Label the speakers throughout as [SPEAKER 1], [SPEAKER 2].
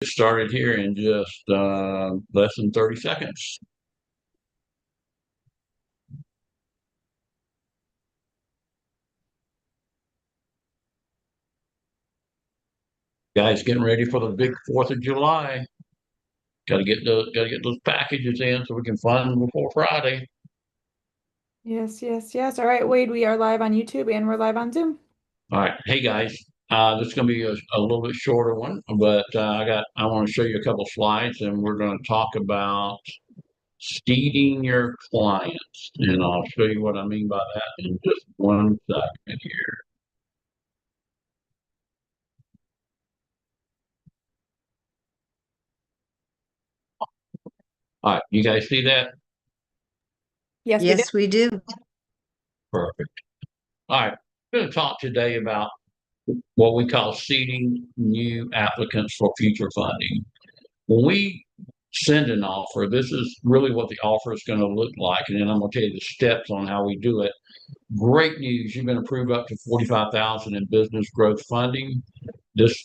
[SPEAKER 1] Started here in just less than 30 seconds. Guys, getting ready for the big 4th of July. Got to get those packages in so we can fund them before Friday.
[SPEAKER 2] Yes, yes, yes. All right, Wade, we are live on YouTube and we're live on Zoom.
[SPEAKER 1] All right, hey guys, this is going to be a little bit shorter one, but I want to show you a couple slides, and we're going to talk about seeding your clients, and I'll show you what I mean by that in just one second here. All right, you guys see that?
[SPEAKER 2] Yes, we do.
[SPEAKER 3] Yes, we do.
[SPEAKER 1] Perfect. All right, I'm going to talk today about what we call seeding new applicants for future funding. When we send an offer, this is really what the offer is going to look like. And then I'm going to tell you the steps on how we do it. Great news. You've been approved up to 45,000 in business growth funding. This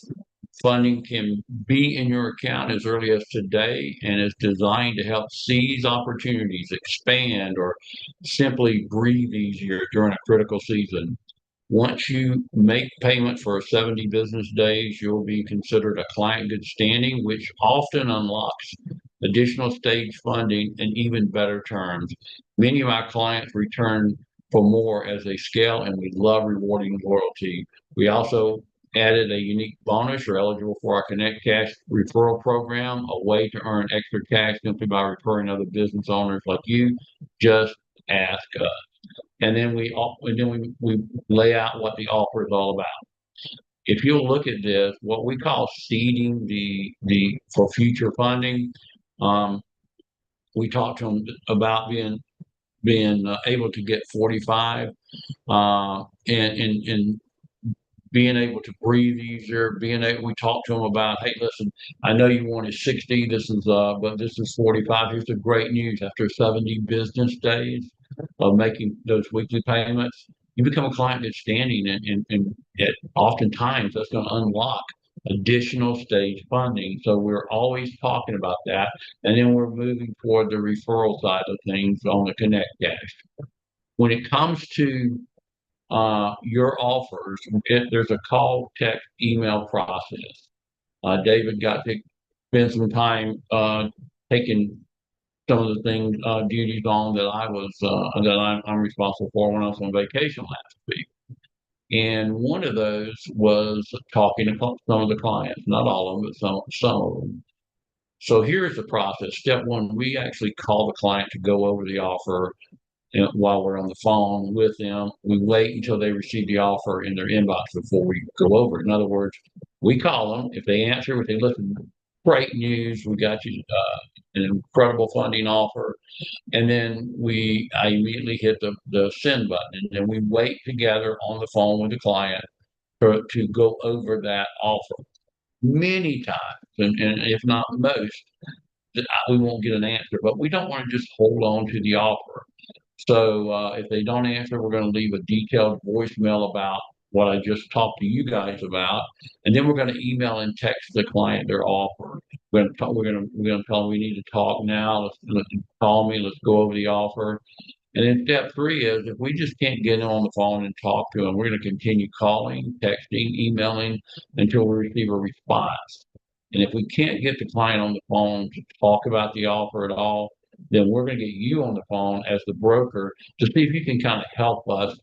[SPEAKER 1] funding can be in your account as early as today and is designed to help seize opportunities, expand, or simply breathe easier during a critical season. Once you make payment for 70 business days, you'll be considered a client in good standing, which often unlocks additional stage funding and even better terms. Many of our clients return for more as they scale, and we love rewarding loyalty. We also added a unique bonus. You're eligible for our Connect Cash referral program, a way to earn extra cash simply by referring other business owners like you. Just ask us. And then we lay out what the offer is all about. If you'll look at this, what we call seeding the for future funding, um, we talked to them about being able to get 45, and being able to breathe easier. We talked to them about, hey, listen, I know you wanted 60. But this is 45. Here's the great news: after 70 business days of making those weekly payments, you become a client that's standing, and oftentimes that's going to unlock additional stage funding. So we're always talking about that. And then we're moving toward the referral side of things on the Connect Cash. When it comes to your offers, there's a call, text, email process. David got to spend some time taking some of the things, duties on that I'm responsible for when I was on vacation last week. And one of those was talking to some of the clients, not all of them, but some of them. So here's the process. Step one, we actually call the client to go over the offer. And while we're on the phone with them, we wait until they receive the offer in their inbox before we go over it. In other words, we call them. If they answer, we say, listen, great news. We got you an incredible funding offer. And then I immediately hit the send button. And then we wait together on the phone with the client to go over that offer. Many times, and if not most, we won't get an answer, but we don't want to just hold on to the offer. So if they don't answer, we're going to leave a detailed voicemail about what I just talked to you guys about, and then we're going to email and text the client their offer. We're going to tell them we need to talk now. Let's call me. Let's go over the offer. And then step three is if we just can't get them on the phone and talk to them, we're going to continue calling, texting, emailing until we receive a response. And if we can't get the client on the phone to talk about the offer at all, then we're going to get you on the phone as the broker to see if you can kind of help us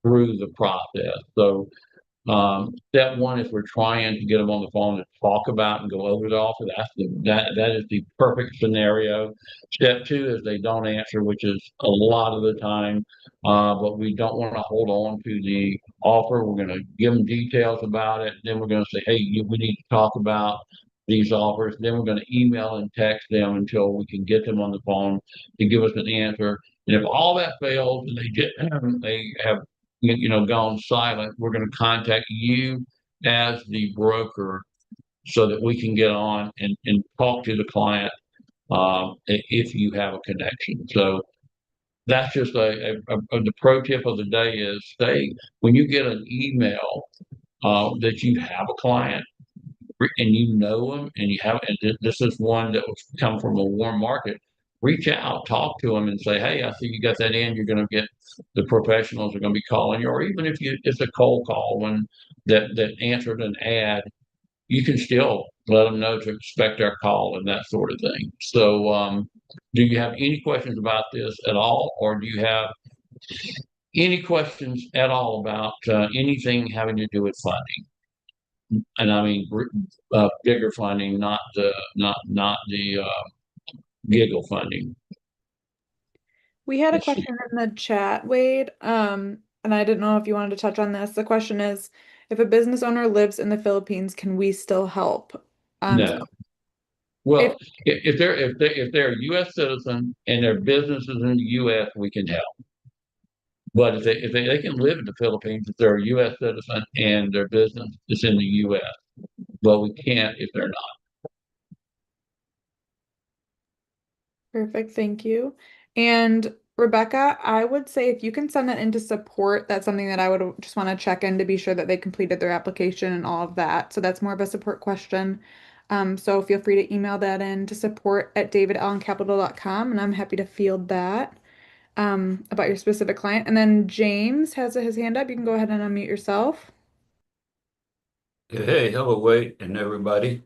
[SPEAKER 1] through the process. So step one is we're trying to get them on the phone to talk about and go over the offer. That is the perfect scenario. Step two is they don't answer, which is a lot of the time, but we don't want to hold on to the offer. We're going to give them details about it. Then we're going to say, hey, we need to talk about these offers. Then we're going to email and text them until we can get them on the phone to give us an answer. And if all that fails and they have gone silent, we're going to contact you as the broker so that we can get on and talk to the client if you have a connection. So that's just the pro tip of the day is when you get an email that you have a client, and you know them, and you have, and this is one that was come from a warm market. Reach out, talk to them, and say, "Hey, I see you got that in. You're going to get the professionals are going to be calling you, or even if you it's a cold call one that answered an ad, you can still let them know to expect our call and that sort of thing." So, do you have any questions about this at all, or do you have any questions at all about anything having to do with funding? And I mean bigger funding, not the giggle funding.
[SPEAKER 2] We had a
[SPEAKER 1] Let's see.
[SPEAKER 2] question in the chat, Wade, and I didn't know if you wanted to touch on this. The question is, if a business owner lives in the Philippines, can we still help? So
[SPEAKER 1] No.
[SPEAKER 2] if
[SPEAKER 1] Well, if they're a U.S. citizen and their business is in the U.S., we can help. But if they can live in the Philippines, if they're a U.S. citizen and their business is in the U.S., but we can't if they're not.
[SPEAKER 2] Perfect, thank you. And Rebecca, I would say if you can send that into support, that's something that I would just want to check in to be sure that they completed their application and all of that. So that's more of a support question. So feel free to email that in to support@davidallencapital.com, and I'm happy to field that about your specific client. And then James has his hand up. You can go ahead and unmute yourself.
[SPEAKER 3] Hey, hello, Wade, and everybody.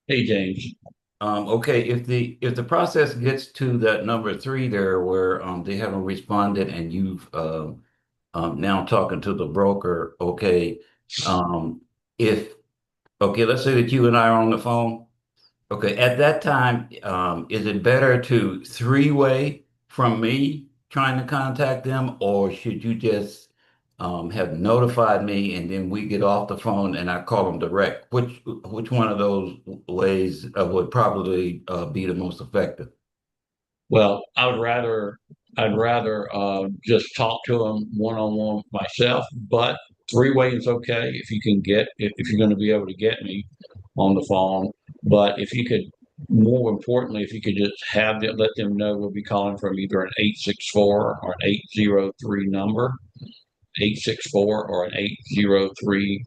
[SPEAKER 1] Hey, James.
[SPEAKER 3] Okay, if the process gets to that number three there where they haven't responded and you've now talking to the broker, okay, if let's say that you and I are on the phone. Okay, at that time, is it better to three-way from me trying to contact them, or should you just have notified me and then we get off the phone and I call them direct? Which one of those ways would probably be the most effective?
[SPEAKER 1] Well, I'd rather just talk to them one on one myself, but three-way is okay if you can if you're going to be able to get me on the phone. But if you could, more importantly, if you could just let them know we'll be calling from either an 864 or an 803 number, 864 or an 803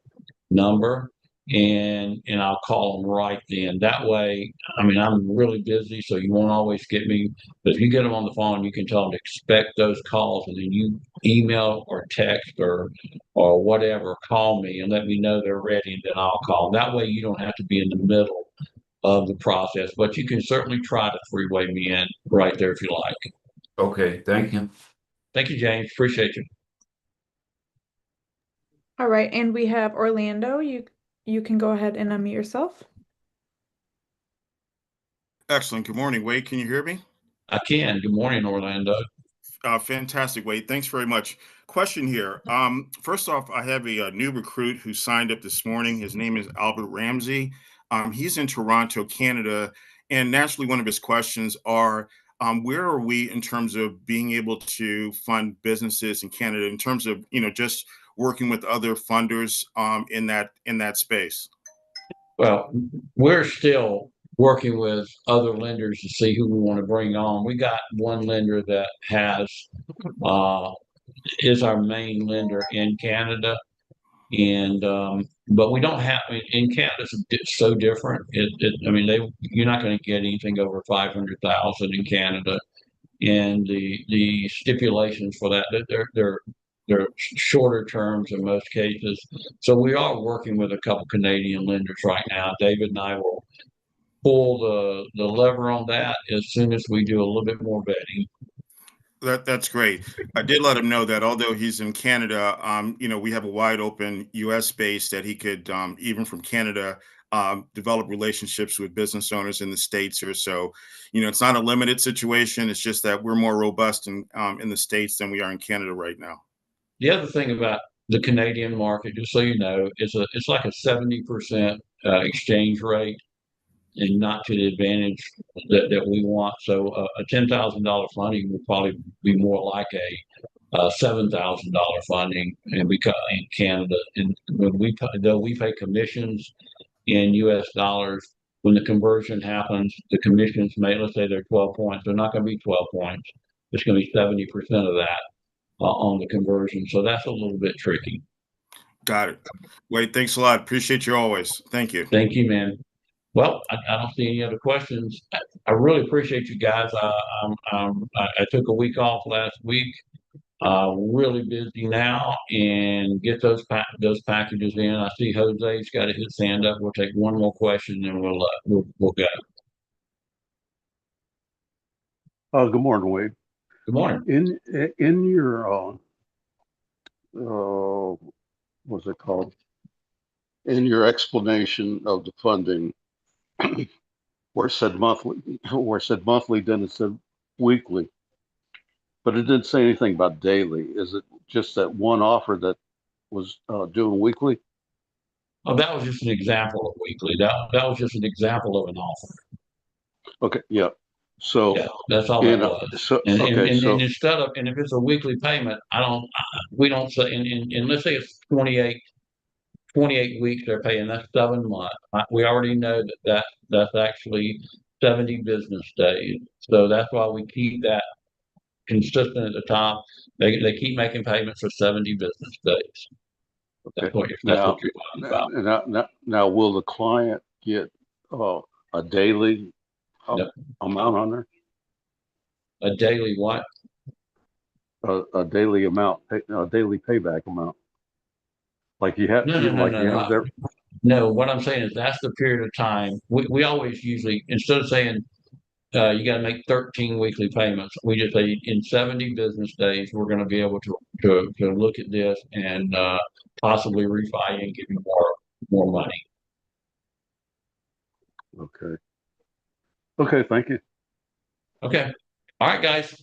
[SPEAKER 1] number, and I'll call them right then. That way, I mean, I'm really busy, so you won't always get me. But if you get them on the phone, you can tell them to expect those calls, and then you email or text or whatever, call me and let me know they're ready, and then I'll call. That way, you don't have to be in the middle of the process, but you can certainly try to three-way me in right there if you like.
[SPEAKER 3] Okay, thank you.
[SPEAKER 1] Thank you, James. Appreciate you.
[SPEAKER 2] All right, and we have Orlando. You can go ahead and unmute yourself.
[SPEAKER 4] Excellent. Good morning, Wade. Can you hear me?
[SPEAKER 1] I can. Good morning, Orlando.
[SPEAKER 4] Fantastic, Wade. Thanks very much. Question here. First off, I have a new recruit who signed up this morning. His name is Albert Ramsey. He's in Toronto, Canada, and naturally, one of his questions are, where are we in terms of being able to fund businesses in Canada, in terms of just working with other funders in that space?
[SPEAKER 1] Well, we're still working with other lenders to see who we want to bring on. We got one lender that uh, is our main lender in Canada, and but we don't have. I mean, in Canada, it's so different. I mean, you're not going to get anything over 500,000 in Canada, and the stipulations for that they're shorter terms in most cases. So we are working with a couple Canadian lenders right now. David and I will pull the lever on that as soon as we do a little bit more vetting.
[SPEAKER 4] That's great. I did let him know that although he's in Canada, we have a wide open U.S. space that he could, even from Canada, develop relationships with business owners in the States or so. It's not a limited situation. It's just that we're more robust in the States than we are in Canada right now.
[SPEAKER 1] The other thing about the Canadian market, just so you know, it's like a 70% exchange rate, and not to the advantage that we want. So a $10,000 funding would probably be more like a $7,000 funding, and because in Canada, and though we pay commissions in U.S. dollars, when the conversion happens, the commissions let's say they're 12 points, they're not going to be 12 points. It's going to be 70% of that on the conversion. So that's a little bit tricky.
[SPEAKER 4] Got it. Wade, thanks a lot. Appreciate you always. Thank you.
[SPEAKER 1] Thank you, man. Well, I don't see any other questions. I really appreciate you guys. I took a week off last week. Really busy now, and get those packages in. I see Jose's got his hand up. We'll take one more question, and we'll go.
[SPEAKER 5] Good morning, Wade.
[SPEAKER 1] Good morning.
[SPEAKER 5] In your what's it called? In your explanation of the funding, where it said monthly, then it said weekly, but it didn't say anything about daily. Is it just that one offer that was doing weekly?
[SPEAKER 1] Oh, that was just an example of weekly. That was just an example of an offer.
[SPEAKER 5] Okay, yeah. So
[SPEAKER 1] Yeah, that's all that was.
[SPEAKER 5] so
[SPEAKER 1] And
[SPEAKER 5] okay,
[SPEAKER 1] and if it's a weekly payment, we don't say, and let's say it's 28 weeks they're paying, that's 7 months. We already know that's actually 70 business days. So that's why we keep that consistent at the top. They keep making payments for 70 business days. That's
[SPEAKER 5] okay.
[SPEAKER 1] that's what you're talking about.
[SPEAKER 5] Now, will the client get a daily
[SPEAKER 1] Yep.
[SPEAKER 5] amount on there?
[SPEAKER 1] A daily what?
[SPEAKER 5] A daily amount, a daily payback amount, like you have,
[SPEAKER 1] No, no, no,
[SPEAKER 5] like
[SPEAKER 1] no,
[SPEAKER 5] you have
[SPEAKER 1] no.
[SPEAKER 5] there.
[SPEAKER 1] No, what I'm saying is that's the period of time. We always usually, instead of saying you got to make 13 weekly payments, we just say in 70 business days we're going to be able to look at this and possibly refi and give you more money.
[SPEAKER 5] Okay. Okay. Thank you.
[SPEAKER 1] Okay. All right, guys.